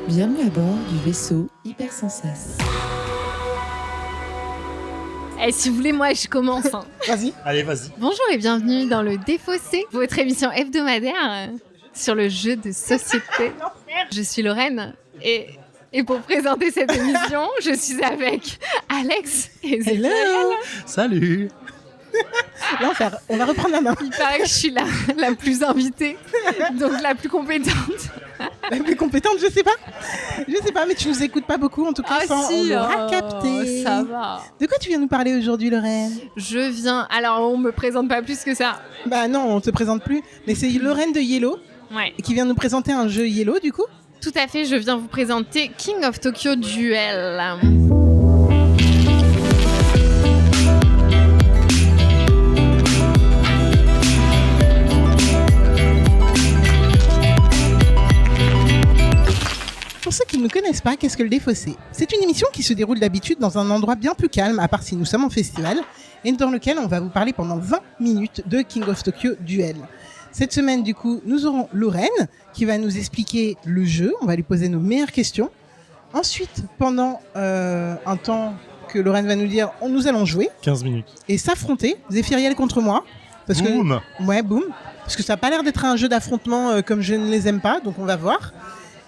Bienvenue à bord du vaisseau Hypersensas. Si vous voulez, moi, je commence. Vas-y. Allez, vas-y. Bonjour et bienvenue dans Le Défaussé, votre émission hebdomadaire sur le jeu de société. Je suis Lorraine et pour présenter cette émission, je suis avec Alex et Zéphiriel. Hello. Salut. Là, on va reprendre la main. Il paraît que je suis la plus invitée, donc la plus compétente. La plus compétente, je sais pas. Je sais pas, mais tu nous écoutes pas beaucoup, en tout cas, on l'aura capté. Ça va. De quoi tu viens nous parler aujourd'hui, Lorraine ? Alors on me présente pas plus que ça. Bah non, on te présente plus. Mais c'est Lorraine de Yellow, qui vient nous présenter un jeu Yellow, du coup. Tout à fait, je viens vous présenter King of Tokyo Duel. Pour ceux qui ne nous connaissent pas, qu'est-ce que le Défaussé ? C'est une émission qui se déroule d'habitude dans un endroit bien plus calme, à part si nous sommes en festival, et dans lequel on va vous parler pendant 20 minutes de King of Tokyo Duel. Cette semaine, du coup, nous aurons Lorraine qui va nous expliquer le jeu. On va lui poser nos meilleures questions. Ensuite, pendant un temps que Lorraine va nous dire, nous allons jouer. 15 minutes. Et s'affronter, Zéphiriel contre moi. Parce boum. Ouais, boum. Parce que ça n'a pas l'air d'être un jeu d'affrontement comme je ne les aime pas, donc on va voir.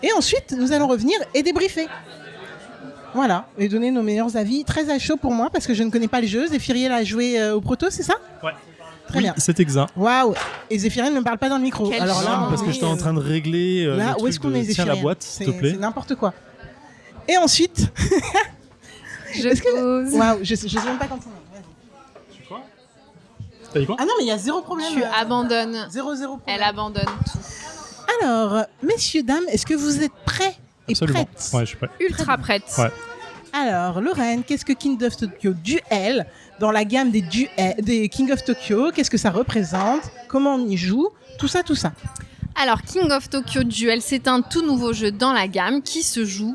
Et ensuite, nous allons revenir et débriefer. Voilà, et donner nos meilleurs avis. Très à chaud pour moi, parce que je ne connais pas le jeu. Zéphiriel a joué au proto, c'est ça ? Ouais. Très oui, bien. c'est exact. Waouh. Et Zéphiriel ne parle pas dans le micro. Quelle Alors là, chance. Parce que j'étais en train de régler là, où est-ce qu'on est, tiens la Zéphiriel ? boîte, s'il te plaît. C'est n'importe quoi. Et ensuite... Waouh, je sais même pas quand on est. Vas-y. Quoi ? T'as dit quoi ? Ah non, mais il y a zéro problème. Tu abandonnes. Zéro problème. Elle abandonne tout. Alors, messieurs, dames, est-ce que vous êtes prêts et Absolument. prêtes ? Ouais, je suis prêt. Ultra prête. Ouais. Alors, Lorraine, qu'est-ce que King of Tokyo Duel dans la gamme des King of Tokyo ? Qu'est-ce que ça représente ? Comment on y joue ? Tout ça. Alors, King of Tokyo Duel, c'est un tout nouveau jeu dans la gamme qui se joue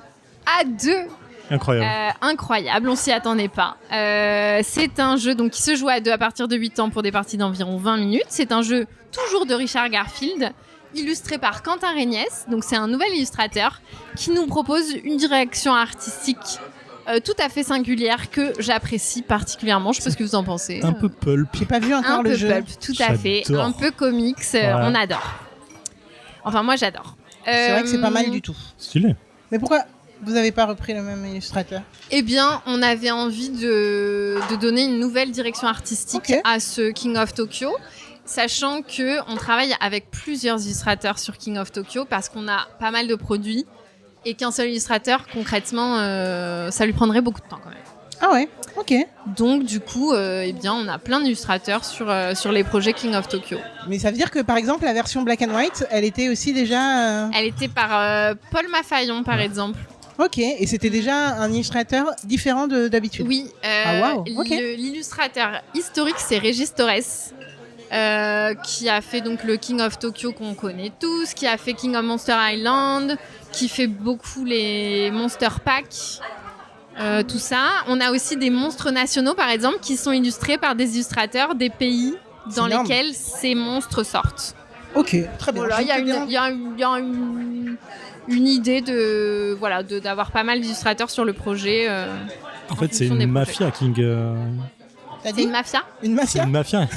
à deux. Incroyable. Incroyable, on s'y attendait pas. C'est un jeu donc, qui se joue à deux à partir de 8 ans pour des parties d'environ 20 minutes. C'est un jeu toujours de Richard Garfield, illustré par Quentin Régnès. Donc c'est un nouvel illustrateur qui nous propose une direction artistique tout à fait singulière que j'apprécie particulièrement. Je sais pas ce que vous en pensez. Un peu pulp. J'ai pas vu encore Un le peu jeu. pulp, tout à fait. J'adore. Un peu comics, on adore. Enfin, moi j'adore. C'est vrai que c'est pas mal du tout. Stylé. Mais pourquoi vous n'avez pas repris le même illustrateur ? Eh bien, on avait envie de donner une nouvelle direction artistique à ce King of Tokyo, sachant qu'on travaille avec plusieurs illustrateurs sur King of Tokyo parce qu'on a pas mal de produits et qu'un seul illustrateur, concrètement, ça lui prendrait beaucoup de temps quand même. Ah ouais, ok. Donc, du coup, eh bien, on a plein d'illustrateurs sur les projets King of Tokyo. Mais ça veut dire que, par exemple, la version Black and White, elle était aussi déjà... Elle était par Paul Mafayon, par exemple. Ok, et c'était déjà un illustrateur différent d'habitude. Oui, wow, ok. L'illustrateur historique, c'est Régis Torres, qui a fait donc le King of Tokyo qu'on connaît tous, qui a fait King of Monster Island, qui fait beaucoup les Monster Pack, tout ça. On a aussi des monstres nationaux, par exemple, qui sont illustrés par des illustrateurs des pays dans lesquels ces monstres sortent. Ok, très bien. Voilà, il y a une idée d'avoir pas mal d'illustrateurs sur le projet. En fait, c'est une mafia, King. T'as C'est dit une mafia ? Une mafia ? C'est une mafia.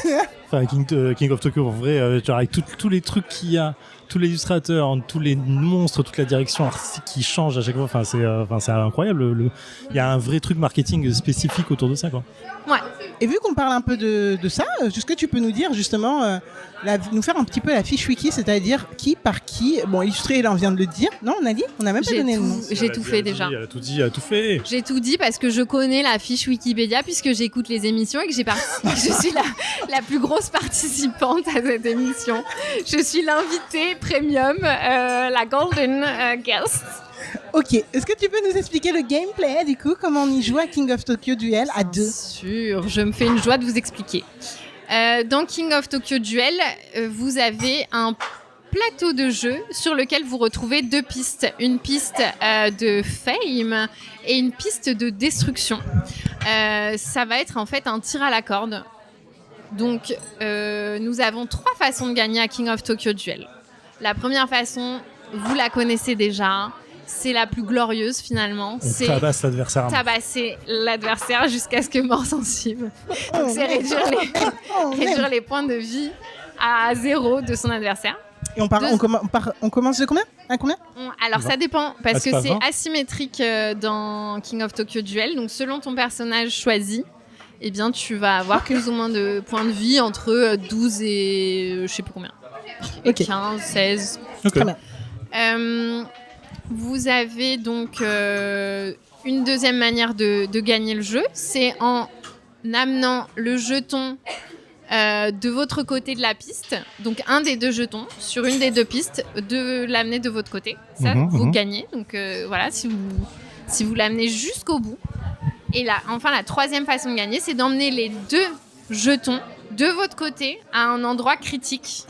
Enfin, King of Tokyo, en vrai, genre avec tous les trucs qu'il y a, tous les illustrateurs, tous les monstres, toute la direction artistique qui change à chaque fois. Enfin, c'est incroyable. Il y a un vrai truc marketing spécifique autour de ça, quoi. Ouais. Et vu qu'on parle un peu de ça, est-ce que tu peux nous dire justement, nous faire un petit peu la fiche wiki, c'est-à-dire qui par qui, bon illustré là on vient de le dire, non on a dit, on n'a même pas donné le nom. J'ai tout fait déjà. Elle a tout dit, elle a tout fait. J'ai tout dit parce que je connais la fiche Wikipédia puisque j'écoute les émissions et que je suis la plus grosse participante à cette émission. Je suis l'invitée premium, la golden guest. Ok, est-ce que tu peux nous expliquer le gameplay du coup, comment on y joue à King of Tokyo Duel à deux ? Bien sûr, je me fais une joie de vous expliquer. Dans King of Tokyo Duel, vous avez un plateau de jeu sur lequel vous retrouvez deux pistes. Une piste de fame et une piste de destruction. Ça va être en fait un tir à la corde. Donc, nous avons 3 façons de gagner à King of Tokyo Duel. La première façon, vous la connaissez déjà, c'est la plus glorieuse finalement. On C'est tabasse l'adversaire. tabasser l'adversaire jusqu'à ce que mort sensible. Donc c'est réduire les points de vie à 0 de son adversaire. Et on commence de combien? À combien? Alors ça dépend parce c'est que pas c'est 20. asymétrique dans King of Tokyo Duel. Donc selon ton personnage choisi, eh bien tu vas avoir plus ou moins de points de vie entre 12 et je sais plus combien. Et 15, 16. Ok. Très bien. Vous avez donc une deuxième manière de gagner le jeu, c'est en amenant le jeton de votre côté de la piste, donc un des deux jetons sur une des deux pistes, de l'amener de votre côté. Ça, vous gagnez. Donc voilà, si vous l'amenez jusqu'au bout. Et là, enfin, la troisième façon de gagner, c'est d'emmener les deux jetons de votre côté à un endroit critique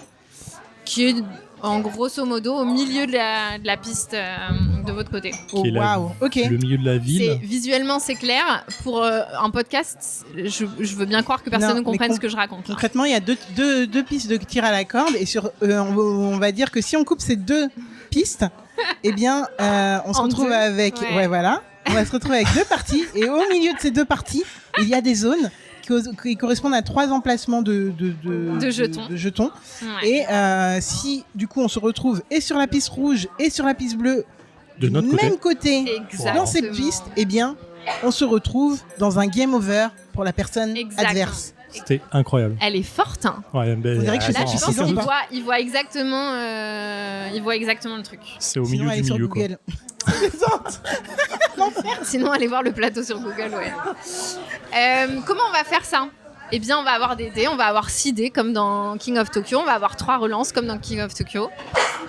qui est en grosso modo au milieu de la piste de votre côté. Oh, Qui est waouh. Ok. Le milieu de la ville. Visuellement, c'est clair. Pour un podcast, je veux bien croire que personne Non, ne comprenne mais ce que je raconte. Concrètement, il y a deux pistes de tir à la corde et on va dire que si on coupe ces deux pistes, eh bien, on se En retrouve deux. avec, Ouais. voilà, on va se retrouver avec deux parties et au milieu de ces deux parties, il y a des zones qui correspondent à 3 emplacements de jetons. Ouais. Et si du coup on se retrouve et sur la piste rouge et sur la piste bleue De du notre côté. même côté Exactement. dans cette piste, eh bien, on se retrouve dans un game over pour la personne Exactement. adverse. C'était incroyable. Elle est forte. Hein. Ouais, ben, On dirait que je suis Là, Attends, je pense c'est qu'il sympa. voit exactement, le truc. C'est au Sinon, milieu allez du sur milieu, quoi. Google. Sinon, allez voir le plateau sur Google, ouais. Comment on va faire ça? Eh bien, on va avoir des dés. On va avoir 6 dés comme dans King of Tokyo. On va avoir 3 relances comme dans King of Tokyo.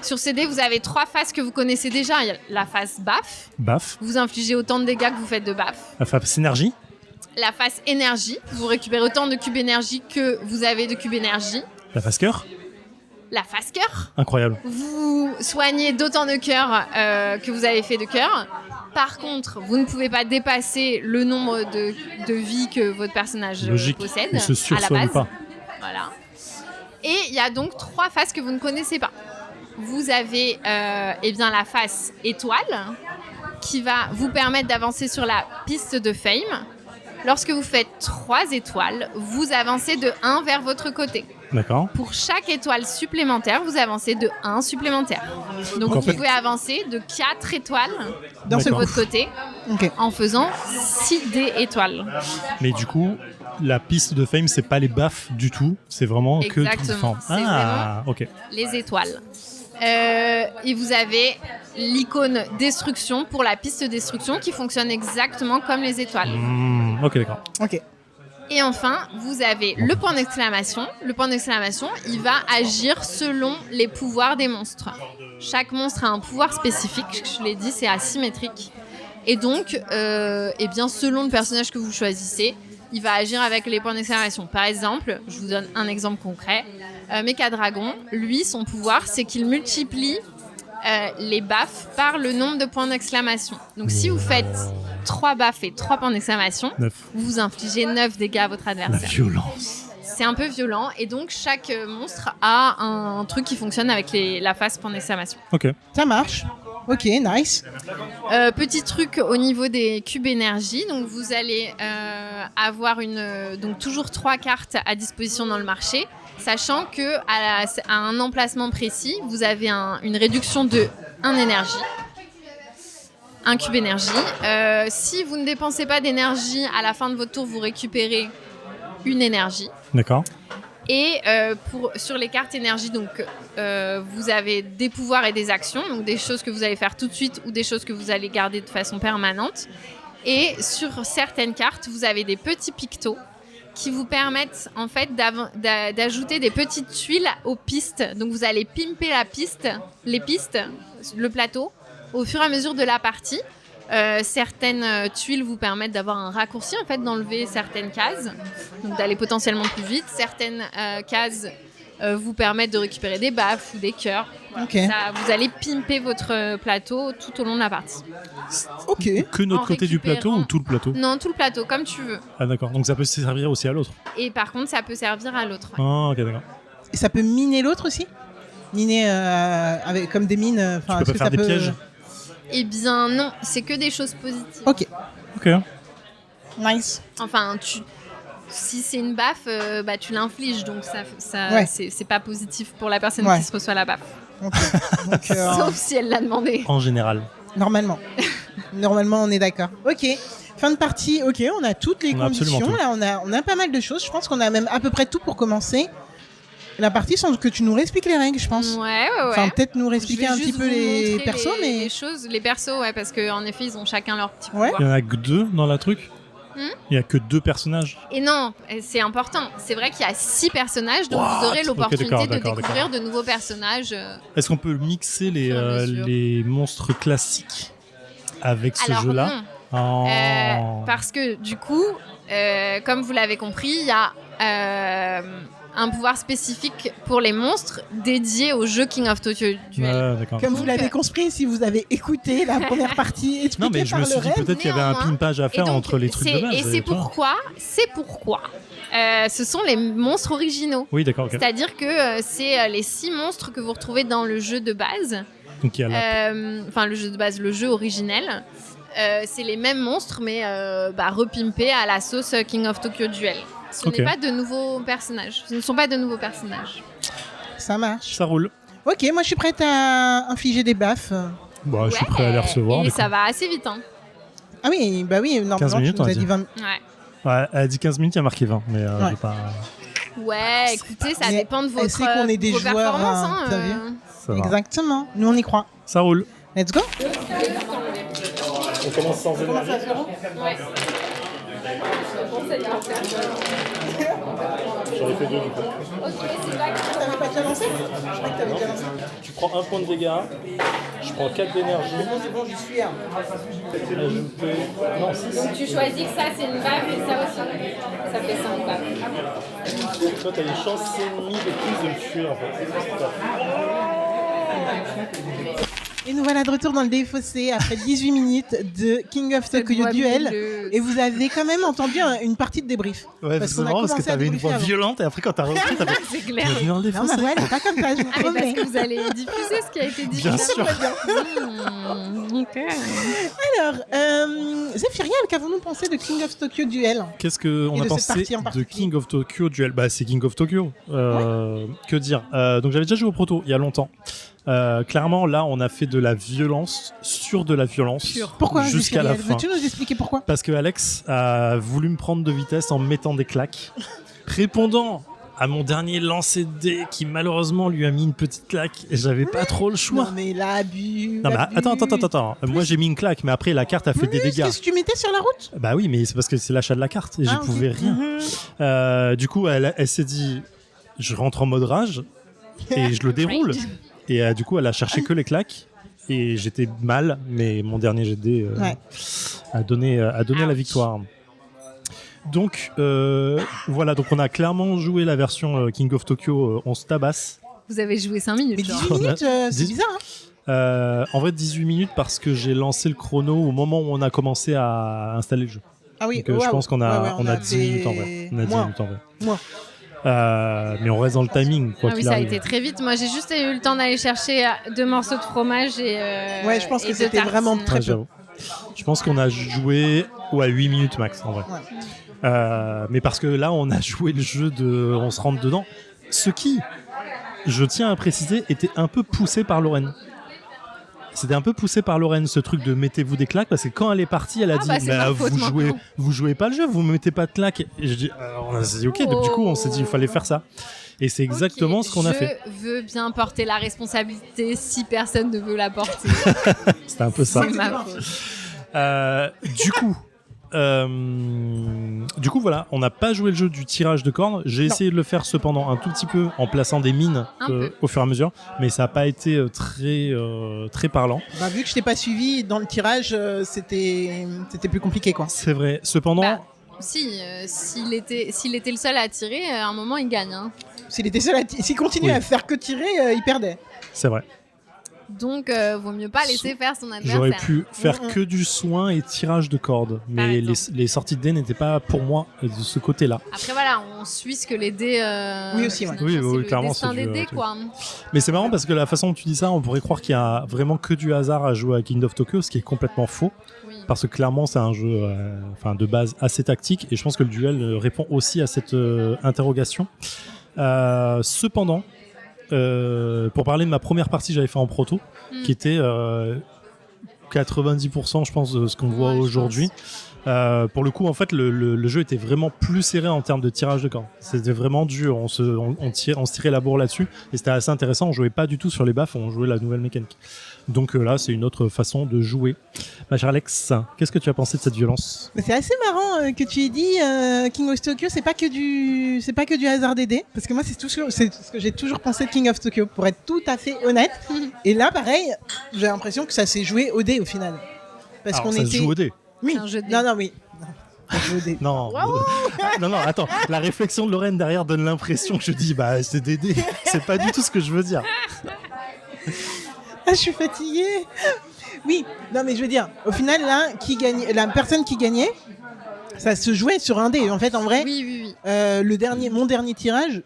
Sur ces dés, vous avez 3 phases que vous connaissez déjà. Il y a la phase BAF. Baf. Vous infligez autant de dégâts que vous faites de BAF. La phase synergie. La phase énergie. Vous récupérez autant de cubes énergie que vous avez de cubes énergie. La phase cœur. La phase cœur. Incroyable. Vous soignez d'autant de cœurs que vous avez fait de cœurs. Par contre, vous ne pouvez pas dépasser le nombre de vies que votre personnage Logique. possède Il se à la sursoigne base. pas. Voilà. Et il y a donc 3 phases que vous ne connaissez pas. Vous avez eh bien, la phase étoile qui va vous permettre d'avancer sur la piste de Fame. Lorsque vous faites 3 étoiles, vous avancez de 1 vers votre côté. D'accord. Pour chaque étoile supplémentaire, vous avancez de 1 supplémentaire. Donc en vous fait- pouvez avancer de 4 étoiles Dans de ce D'accord. votre côté Ok. en faisant 6 dés étoiles. Mais du coup, la piste de Fame, c'est pas les baffes du tout. C'est vraiment que. Exactement. C'est Ah, ok. Les étoiles. Et vous avez l'icône destruction pour la piste destruction qui fonctionne exactement comme les étoiles. Ok, d'accord. Ok. Et enfin, vous avez le point d'exclamation. Le point d'exclamation, il va agir selon les pouvoirs des monstres. Chaque monstre a un pouvoir spécifique, je l'ai dit, c'est asymétrique. Et donc, eh bien, selon le personnage que vous choisissez, il va agir avec les points d'exclamation. Par exemple, je vous donne un exemple concret. Mecha Dragon, lui, son pouvoir, c'est qu'il multiplie les baffes par le nombre de points d'exclamation. Donc, si vous faites 3 baffes et 3 points d'exclamation, 9. vous infligez 9 dégâts à votre La adversaire. violence. C'est un peu violent et donc chaque monstre a un truc qui fonctionne avec la phase point d'exclamation. Ok. Ça marche. Ok, nice. Petit truc au niveau des cubes énergie, donc vous allez avoir donc toujours 3 cartes à disposition dans le marché, sachant que à un emplacement précis, vous avez une réduction de 1 énergie. Un cube énergie. Si vous ne dépensez pas d'énergie, à la fin de votre tour, vous récupérez une énergie. D'accord. Et sur les cartes énergie, donc, vous avez des pouvoirs et des actions, donc des choses que vous allez faire tout de suite ou des choses que vous allez garder de façon permanente. Et sur certaines cartes, vous avez des petits pictos qui vous permettent en fait d'ajouter des petites tuiles aux pistes. Donc vous allez pimper les pistes, le plateau, au fur et à mesure de la partie. Certaines tuiles vous permettent d'avoir un raccourci, en fait, d'enlever certaines cases, donc d'aller potentiellement plus vite. Certaines cases vous permettent de récupérer des baffes ou des cœurs. Ok. Ça, vous allez pimper votre plateau tout au long de la partie. Ok. Que notre En côté du plateau récupérant- ou tout le plateau? Non, tout le plateau, comme tu veux. Ah, d'accord. Donc ça peut servir aussi à l'autre. Et par contre, ça peut servir à l'autre. Ouais. Ah, ok, d'accord. Et ça peut miner l'autre aussi? Miner comme des mines. Tu peux pas faire des pièges? Eh bien non, c'est que des choses positives. Ok, Ok. nice. Enfin, si c'est une baffe, tu l'infliges, donc ça Ouais. c'est pas positif pour la personne Ouais. qui se reçoit la baffe. Ok. Donc, Sauf si elle l'a demandé. En général. normalement. Normalement, on est d'accord. Ok. Fin de partie, ok, on a toutes les On a absolument conditions. tout. Là, on a pas mal de choses. Je pense qu'on a même à peu près tout pour commencer. La partie sans que tu nous réexpliques les règles, je pense. Ouais. Enfin, peut-être nous Je réexpliquer vais un petit juste peu vous les montrer persos, mais. les choses, les persos, ouais, parce qu'en effet, ils ont chacun leur petit Ouais. pouvoir. Il y en a que 2 dans la truc. Il y a que 2 personnages. Et non, c'est important. C'est vrai qu'il y a 6 personnages, donc What vous aurez l'opportunité Ok, de d'accord, découvrir de nouveaux personnages. Est-ce qu'on peut mixer Fur et à mesure. les monstres classiques avec ce Alors jeu-là non, Oh. parce que du coup, comme vous l'avez compris, il y a un pouvoir spécifique pour les monstres dédié au jeu King of Tokyo Duel. Ouais, d'accord. Comme vous l'avez compris, si vous avez écouté la première partie expliquée Non, mais je par me suis le dit rêve, peut-être qu'il y avait un néanmoins. pimpage à faire donc, entre les trucs de base. Et c'est tu vois. pourquoi ce sont les monstres originaux. Oui, d'accord, ok. C'est-à-dire que c'est les 6 monstres que vous retrouvez dans le jeu de base. Donc il y a la- Enfin, le jeu de base, le jeu originel. C'est les mêmes monstres, mais repimpés à la sauce King of Tokyo Duel. Ce Ok. n'est pas de nouveaux personnages. Ce ne sont pas de nouveaux personnages. ça marche. Ça roule. Ok, moi je suis prête à infliger des baffes. Bah, je suis prêt à les recevoir. Et du ça coup. va assez vite. Hein. Ah oui, bah oui, normalement minutes, tu on nous a as dit dit. 20. Ouais. Ouais, elle a dit 15 minutes, il y a marqué 20. Mais Ouais. j'ai pas. Ouais, écoutez, ça Mais dépend de elle sait qu'on est des vos joueurs, performances. hein, t'as vu Ça va. Exactement, nous on y croit. Ça roule. Let's go. On commence sans énergie. J'aurais fait 2 du coup. T'avais pas déjà lancé Je crois que t'avais déjà lancé. Tu prends 1 point de dégâts. Je prends 4 d'énergie. C'est bon, j'y suis. Hein. Ajouter. Non, 6. Donc tu choisis que ça c'est une baffe et ça aussi. Ça fait 5 baffes. Toi, t'as une chance et demie de plus de me tuer en fait. Et nous voilà de retour dans le défaussé après 18 minutes de King of Tokyo Duel. Et vous avez quand même entendu une partie de débrief. Ouais, Parce c'est qu'on a marrant parce que commencé à t'avais une débriefer voix avant. violente et après quand t'as repris, t'as fait. C'est clair. Bienvenue dans le Non, défoncé. ma voix, elle est pas comme ça, je vous Ah, mais promets. parce que vous allez diffuser ce qui a été diffusé. Bien sûr. Ok. Alors, Zephyriel, qu'avons-nous pensé de King of Tokyo Duel Qu'est-ce qu'on Et a de cette pensé partie en de particulier. King of Tokyo Duel? Bah, c'est King of Tokyo. Que dire? Donc, j'avais déjà joué au proto il y a longtemps. Clairement, là, on a fait de la violence sur de la violence Pourquoi jusqu'à la Zephyriel fin. Veux-tu nous expliquer pourquoi Parce que Alex a voulu me prendre de vitesse en mettant des claques, répondant à mon dernier lancer de dés qui malheureusement lui a mis une petite claque et j'avais pas trop le choix. Non mais l'abus. Non, mais l'abus. attends. Moi j'ai mis une claque, mais après la carte a fait des dégâts. Qu'est-ce que tu mettais sur la route Bah oui, mais c'est parce que c'est l'achat de la carte et j'y ok. pouvais rien. Du coup, elle s'est dit, je rentre en mode rage et je le déroule. Et du coup, elle a cherché que les claques. Et j'étais mal, mais mon dernier jet de dés Ouais. a donné la victoire. Donc voilà, donc on a clairement joué la version King of Tokyo, on se tabasse. Vous avez joué 5 minutes. Mais genre. 18 minutes, c'est Dix- bizarre. Hein En vrai, 18 minutes parce que j'ai lancé le chrono au moment où on a commencé à installer le jeu. Ah oui, Donc je waouh. pense qu'on a, Ouais, ouais, on a 10 minutes en vrai. On a 10 Moins. minutes en vrai. Moins. Mais on reste dans le timing, quoi Ah oui, qu'il ça a arrive. été très vite. Moi, j'ai juste eu le temps d'aller chercher 2 morceaux de fromage et. Ouais, je pense et que 2 c'était tartines. vraiment très Ouais, peu. j'avoue. Je pense qu'on a joué 8 minutes max en vrai. Ouais. Mais parce que là, on a joué le jeu de on se rentre dedans. Ce qui, je tiens à préciser, était un peu poussé par Lorraine. C'était un peu poussé par Lorraine ce truc de mettez-vous des claques parce que quand elle est partie, elle a dit bah, c'est ma faute vous jouez pas le jeu, vous mettez pas de claques. Et je dis on a dit ok, donc du coup on s'est dit il fallait faire ça. Et c'est exactement Ok, ce qu'on a fait. Je veux bien porter la responsabilité si personne ne veut la porter. C'était un peu ça. C'est ma faute. Du coup, voilà, on n'a pas joué le jeu du tirage de cordes. J'ai essayé de le faire cependant un tout petit peu en plaçant des mines Un peu. au fur et à mesure, mais ça n'a pas été très parlant. Bah, vu que je t'ai pas suivi dans le tirage, c'était plus compliqué quoi. C'est vrai. Cependant, Bah, si, s'il était le seul à tirer, à un moment il gagne. Hein. S'il était seul, s'il continuait Oui. à faire que tirer, il perdait. c'est vrai. Donc, vaut mieux pas laisser faire son adversaire. J'aurais pu faire que du soin et tirage de cordes, mais les sorties de dés n'étaient pas pour moi de ce côté-là. Après voilà, on suit ce que les dés. Oui, aussi, ouais. Oui, c'est le clairement, destin c'est des du- dés, quoi. Mais c'est marrant parce que la façon dont tu dis ça, on pourrait croire qu'il y a vraiment que du hasard à jouer à King of Tokyo, ce qui est complètement faux. Oui. Parce que clairement, c'est un jeu de base assez tactique et je pense que le duel répond aussi à cette interrogation. Cependant, pour parler de ma première partie, j'avais fait en proto, qui était 90%, je pense, de ce qu'on voit Ouais, je aujourd'hui. Pour le coup, en fait, le jeu était vraiment plus serré en termes de tirage de cordes. C'était vraiment dur. On se tirait la bourre là-dessus et c'était assez intéressant. On jouait pas du tout sur les baffes, on jouait la nouvelle mécanique. Donc là, c'est une autre façon de jouer. Ma chère Alex, qu'est-ce que tu as pensé de cette violence ? Mais c'est assez marrant que tu aies dit King of Tokyo, c'est pas que du hasard des dés, parce que moi c'est ce que j'ai toujours pensé de King of Tokyo, pour être tout à fait honnête. Et là, pareil, j'ai l'impression que ça s'est joué au dé au final, parce Alors, qu'on ça était. se joue au dé. Oui. C'est un jeu de dés. Non, oui. Non, jeu au dé. Non, non, attends. La réflexion de Lorraine derrière donne l'impression que je dis, bah, c'est des dés. C'est pas du tout ce que je veux dire. Ah, je suis fatiguée. Oui, non mais je veux dire, au final là, la personne qui gagnait, ça se jouait sur un dé. En fait, en vrai, Oui. mon dernier tirage,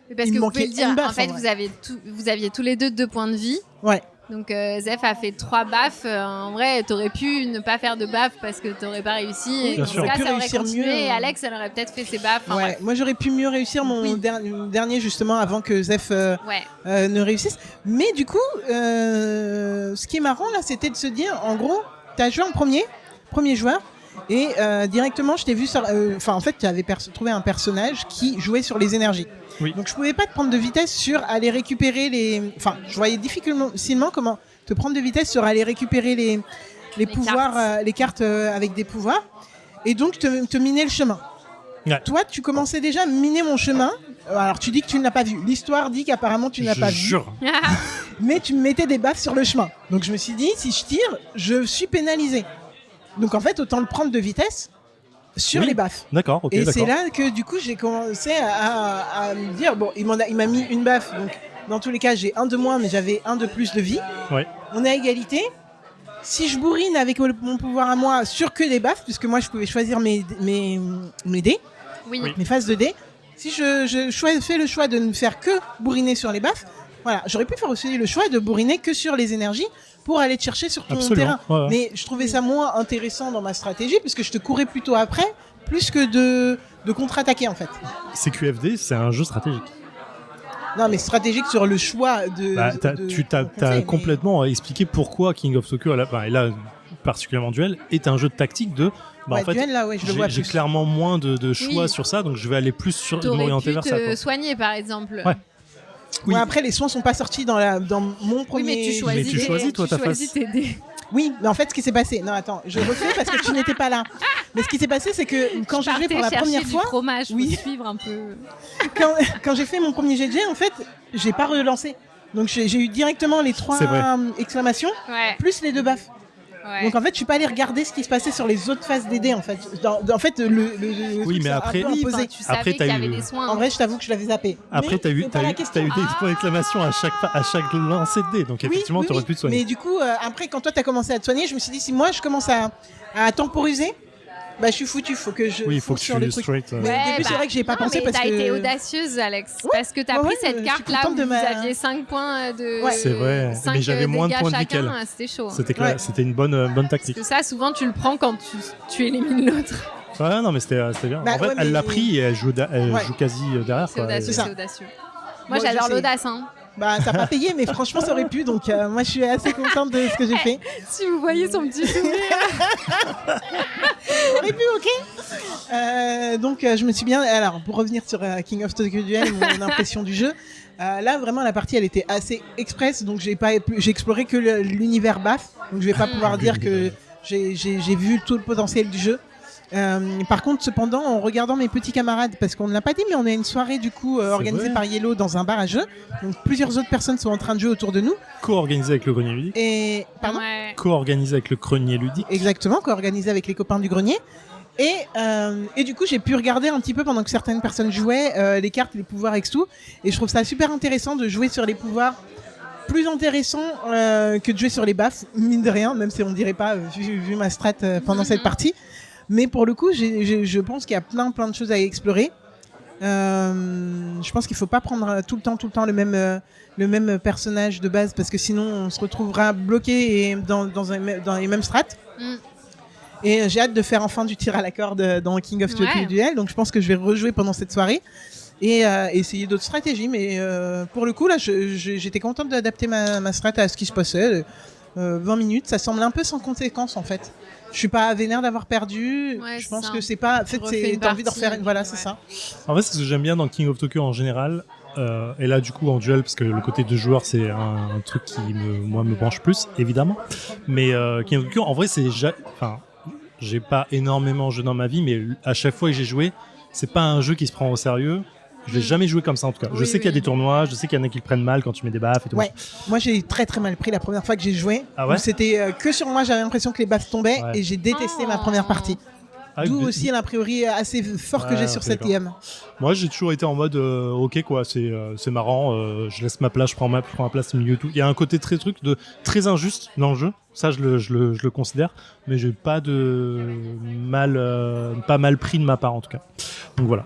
Mais parce Il que me vous pouvez manquait le dire, une baffe, en fait, en vrai. vous aviez tous les deux 2 points de vie. ouais. Donc Zef a fait 3 baffes. En vrai, t'aurais pu ne pas faire de baffes parce que t'aurais pas réussi. Et Bien dans sûr. ce cas, Pu ça aurait réussir continué. mieux. Et Alex, elle aurait peut-être fait ses baffes. Enfin, Ouais, bref. moi j'aurais pu mieux réussir mon Oui. dernier justement avant que Zef Ouais. ne réussisse. Mais du coup, ce qui est marrant là, c'était de se dire, en gros, t'as joué en premier joueur, et directement je t'ai vu sur, en fait tu avais trouvé un personnage qui jouait sur les énergies. Oui. Donc je pouvais pas te prendre de vitesse sur aller récupérer je voyais difficilement comment te prendre de vitesse sur aller récupérer les pouvoirs, les cartes avec des pouvoirs, et donc te miner le chemin. Ouais. Toi, tu commençais déjà à miner mon chemin. Alors, tu dis que tu ne l'as pas vu. L'histoire dit qu'apparemment, tu n'as Je pas vu. jure. Mais tu me mettais des baffes sur le chemin. Donc, je me suis dit, si je tire, je suis pénalisé. Donc, en fait, autant le prendre de vitesse sur Oui. les baffes. D'accord, ok, Et d'accord. c'est là que, du coup, j'ai commencé à me dire, bon, il m'a mis une baffe. Donc, dans tous les cas, j'ai un de moins, mais j'avais un de plus de vie. Ouais. On est à égalité. Si je bourrine avec mon pouvoir à moi sur que des baffes, puisque moi, je pouvais choisir mes dés, Oui. Oui. mes phases de dés. Si je fais le choix de ne faire que bourriner sur les baffes, voilà, j'aurais pu faire aussi le choix de bourriner que sur les énergies pour aller te chercher sur ton Absolument, terrain. ouais, ouais. Mais je trouvais ça moins intéressant dans ma stratégie, puisque je te courais plutôt après, plus que de contre-attaquer en fait. CQFD, c'est un jeu stratégique. Non, mais stratégique sur le choix de. Bah, de t'as conseil, mais- complètement expliqué pourquoi King of Tokyo, et là particulièrement Duel, est un jeu de tactique de. Ouais, En fait, duel, là, ouais, je le vois j'ai plus. clairement moins de choix Oui. sur ça, donc je vais aller plus T'aurais m'orienter pu vers ça. te Quoi. soigner, par exemple. Ouais. Oui. Ouais, après, les soins sont pas sortis dans mon premier. Oui, mais tu choisis, tu choisis, toi, ta face. tes dés. Oui, mais en fait, ce qui s'est passé. Non, attends, je refais parce que tu n'étais pas là. Mais ce qui s'est passé, c'est que quand j'ai joué pour la Partais première chercher fois, du fromage, faut Oui. suivre un peu. quand j'ai fait mon premier jet de jet, en fait, j'ai pas relancé. Donc j'ai eu directement les 3 C'est vrai. exclamations, Ouais. plus les 2 baffes. Ouais. Donc en fait, je suis pas allé regarder ce qui se passait sur les autres phases des dés, en fait. En fait, le Oui, truc, mais c'est un après- peu Oui, imposé. enfin, tu savais Après, qu'il y t'as avait eu- des soins. En vrai, je t'avoue que je l'avais zappé. Après, Mais t'as eu, c'est pas t'as la eu, question. t'as eu des points d'exclamation à chaque lancer de dés, donc Oui, effectivement, oui, t'aurais oui. pu te soigner. Mais du coup, après, quand toi, t'as commencé à te soigner, je me suis dit, si moi, je commence à temporiser, bah, je suis foutu. Faut que je Oui, il faut fonce que sur le tu truc. straight. Mais au début, c'est vrai que j'y ai pas non, pensé mais parce t'as que- été audacieuse, Alex. Ouais, Parce que t'as ouais, pris ouais, cette je suis carte-là contente où de vous ma- aviez 5 points de. Ouais. C'est vrai, 5 mais j'avais moins de dégâts points de vie chacun, qu'elle. C'était chaud. hein. C'était clair, Ouais. c'était une bonne tactique. Parce que ça, souvent, tu le prends quand tu élimines l'autre. Ouais, non, mais c'était bien. Bah, en fait, ouais, elle mais- l'a pris et elle joue Ouais. quasi derrière. C'est Quoi. audacieux, C'est ça. c'est audacieux. Moi, Bon, j'adore je sais. l'audace. Hein. Bah, t'as pas payé, mais franchement, ça aurait pu. Donc, moi, je suis assez contente de ce que j'ai fait. Si vous voyez son petit sourire. Ça aurait pu, ok. Donc, je me suis bien. Alors, pour revenir sur King of Tokyo Duel, mon impression du jeu. Là, vraiment, la partie, elle était assez express. Donc, j'ai exploré que l'univers BAF. Donc, je vais pas pouvoir dire que j'ai vu tout le potentiel du jeu. Par contre, cependant, en regardant mes petits camarades, parce qu'on ne l'a pas dit, mais on a une soirée du coup organisée vrai. par Yellow dans un bar à jeux. Donc plusieurs autres personnes sont en train de jouer autour de nous. Co-organisé avec le grenier ludique. Et pardon, Ouais. Co-organisé avec le grenier ludique. exactement, co-organisé avec les copains du grenier. Et du coup, j'ai pu regarder un petit peu pendant que certaines personnes jouaient les cartes, les pouvoirs et tout. Et je trouve ça super intéressant de jouer sur les pouvoirs plus intéressant que de jouer sur les baffes, mine de rien, même si on dirait pas vu ma strat pendant cette partie. Mais pour le coup, je pense qu'il y a plein de choses à explorer. Je pense qu'il faut pas prendre tout le temps le même personnage de base parce que sinon on se retrouvera bloqué dans les mêmes strats. Et j'ai hâte de faire enfin du tir à la corde dans King of Tokyo Duel, donc je pense que je vais rejouer pendant cette soirée et essayer d'autres stratégies. Mais pour le coup là, j'étais contente d'adapter ma strat à ce qui se passait. 20 minutes, ça semble un peu sans conséquence en fait. Je suis pas vénère d'avoir perdu. Je pense que c'est pas. En fait, t'as envie de refaire. Voilà, c'est ça. En fait, c'est ce que j'aime bien dans King of Tokyo en général. Et là, du coup, en duel, parce que le côté de joueur, c'est un truc qui me branche plus, évidemment. Mais King of Tokyo, en vrai, j'ai pas énormément joué dans ma vie, mais à chaque fois que j'ai joué, c'est pas un jeu qui se prend au sérieux. Je l'ai jamais joué comme ça en tout cas. Je sais qu'il y a des tournois, je sais qu'il y en a qui le prennent mal quand tu mets des baffes et tout. Ouais. Moi j'ai très mal pris la première fois que j'ai joué. Ah ouais. C'était que sur moi, j'avais l'impression que les baffes tombaient et j'ai détesté ma première partie. D'où aussi l'a priori assez fort que j'ai sur cette IM. Moi j'ai toujours été en mode ok quoi, c'est marrant, je laisse ma place, je prends ma place au milieu tout. Il y a un côté très injuste dans le jeu, ça je le considère, mais j'ai pas mal pris de ma part en tout cas. Donc voilà.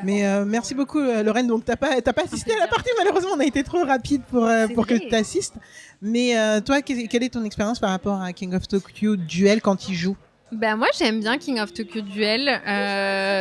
Mais merci beaucoup Lorraine, donc t'as pas assisté à la partie, malheureusement on a été trop rapide pour que tu assistes. Mais toi, quelle est ton expérience par rapport à King of Tokyo Duel quand il joue? Ben moi j'aime bien King of Tokyo Duel,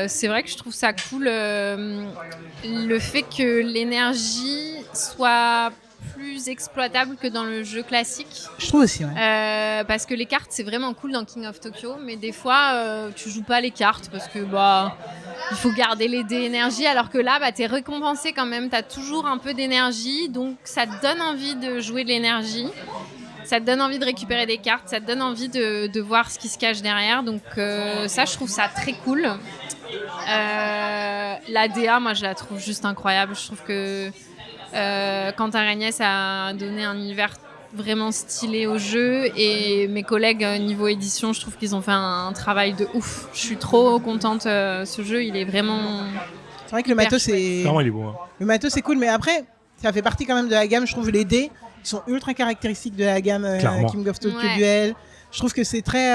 c'est vrai que je trouve ça cool le fait que l'énergie soit plus exploitable que dans le jeu classique. Je trouve aussi, ouais. Parce que les cartes c'est vraiment cool dans King of Tokyo, mais des fois tu joues pas les cartes parce que il faut garder les dés énergie, alors que là t'es récompensé quand même, t'as toujours un peu d'énergie, donc ça te donne envie de jouer de l'énergie. Ça te donne envie de récupérer des cartes, ça te donne envie de voir ce qui se cache derrière. Donc ça, je trouve ça très cool. La DA, moi, je la trouve juste incroyable. Je trouve que Quentin Regnès a donné un univers vraiment stylé au jeu. Et mes collègues niveau édition, je trouve qu'ils ont fait un travail de ouf. Je suis trop contente. Ce jeu, il est vraiment... C'est vrai que le matos, c'est... Vraiment, il est beau. Hein. Le matos, c'est cool, mais après, ça fait partie quand même de la gamme. Je trouve les dés... Ils sont ultra caractéristiques de la gamme King of Tokyo Duel. Je trouve que c'est très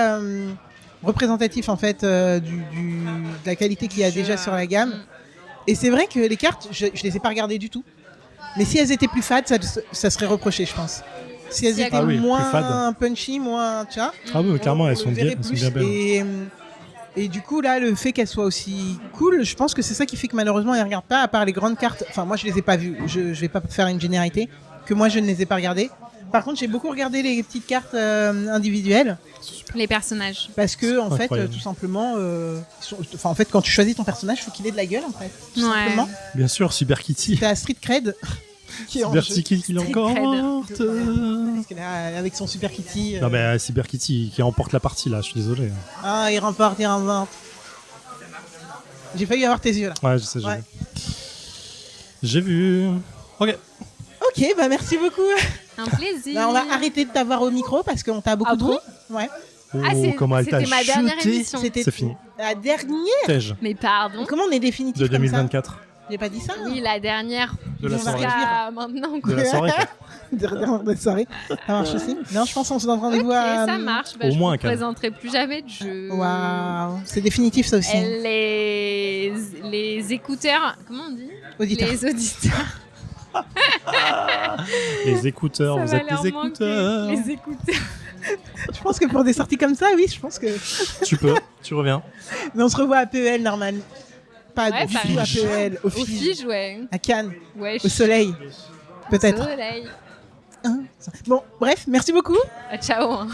représentatif en fait de la qualité qu'il y a déjà sur la gamme. Et c'est vrai que les cartes, je les ai pas regardées du tout. Mais si elles étaient plus fades, ça serait reproché, je pense. Si elles étaient moins punchy, moins... Tu vois, ah oui, clairement, elles sont bien belles. Et du coup, là, le fait qu'elles soient aussi cool, je pense que c'est ça qui fait que malheureusement, elles ne regardent pas, à part les grandes cartes. Enfin, moi, je les ai pas vues. Je vais pas faire une généralité. Que moi je ne les ai pas regardés. Par contre, j'ai beaucoup regardé les petites cartes individuelles. Les personnages. Parce que en fait, tout simplement, en fait, quand tu choisis ton personnage, il faut qu'il ait de la gueule en fait. Tout simplement. Bien sûr, Cyber Kitty. T'as Street Cred qui est en Cyber jeu. Kitty qui l'emporte. Parce que là, avec son Super Kitty. Non mais Cyber Kitty qui remporte la partie là, je suis désolé. Ah, il remporte. J'ai failli avoir tes yeux là. Ouais, je sais, j'ai vu. Ok. Ok, bah merci beaucoup. Un plaisir. Bah, on va arrêter de t'avoir au micro parce qu'on t'a beaucoup trop. Ouais. Oh, comment elle t'a c'était ma dernière chuté. émission. C'est fini. La dernière. Mais pardon. Comment on est définitif De comme 2024. ça? J'ai pas dit ça. Oui, la dernière. De la soirée. Jusqu'à maintenant. De la soirée. De la soirée. Ça marche aussi. Non, je pense qu'on se donne rendez-vous à... ça marche. Au je moins ne présenterai plus jamais de jeu. Waouh, c'est définitif ça aussi. Les écouteurs... Comment on dit? Auditeurs. Les auditeurs. Les écouteurs, vous êtes des écouteurs. Les écouteurs. Je pense que pour des sorties comme ça, oui, je pense que... tu reviens. Mais on se revoit à PEL, normal. Pas Ouais, au Fige, à PEL, au Au Fige, Fige, ouais. à Cannes, Ouais, au Soleil, peut-être. Soleil. Hein, bon, bref, merci beaucoup. Ah, ciao. Hein.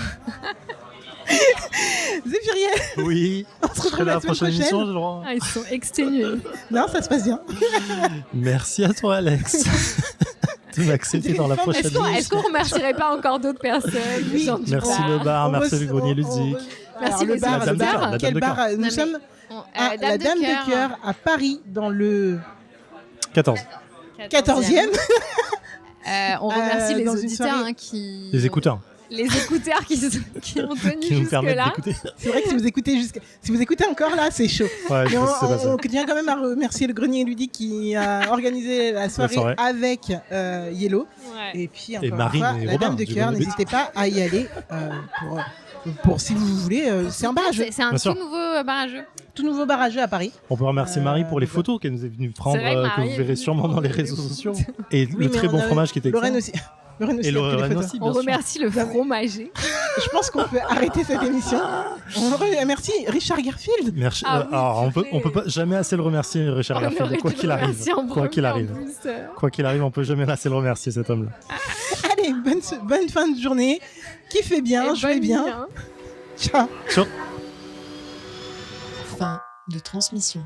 Zéphiriel, Oui. on se retrouve la semaine prochaine. émission, j'ai le droit. Ah, ils sont exténués. Non, ça se passe bien. Merci à toi, Alex. De m'accepter dans la prochaine émission. Est-ce qu'on remercierait pas encore d'autres personnes? Oui. Gens du Merci bar. le bar, merci le grenier ludique. Merci le les bar, Dame de Cœur, la quel Dame de bar Cœur. Nous sommes à la Dame de Cœur à Paris, dans le 14. 14e. On remercie les dans une auditeurs soirée. qui... Les écouteurs. les écouteurs qui ont tenu qui nous permettent jusque-là. d'écouter. C'est vrai que si vous écoutez encore là, c'est chaud. Ouais, Mais c'est pas ça. on tient quand même à remercier le Grenier Ludique qui a organisé la soirée avec Yellow. Ouais. Et puis Et encore Marine une fois, et la Robin, Dame de du Cœur, Grenier n'hésitez pas à y aller pour si vous voulez. C'est un barrageux, C'est un Bien sûr. tout nouveau barrageux. tout nouveau barrageux à Paris. On peut remercier Marie pour les photos qu'elle nous est venue prendre, C'est vrai, que Marie vous est verrez venue sûrement prendre dans les des réseaux photos. sociaux. Et Oui, le mais très on bon a- fromage qui était Lorraine excellent. aussi. Lorraine aussi Et a pris les Lorraine photos. aussi, On bien sûr. remercie le fromager. Je pense qu'on peut arrêter cette émission. On remercie Richard Garfield. Merci. Ah oui, Alors, purée. on peut pas jamais assez le remercier, Richard On Garfield, aurait quoi dû qu'il le arrive. remercier en Quoi qu'il premier, en arrive. plus. Quoi qu'il arrive, on peut jamais assez le remercier, cet homme-là. Allez, bonne fin de journée. Kiffez bien, Et jouez bonne bien. nuit, hein. Ciao. Fin de transmission.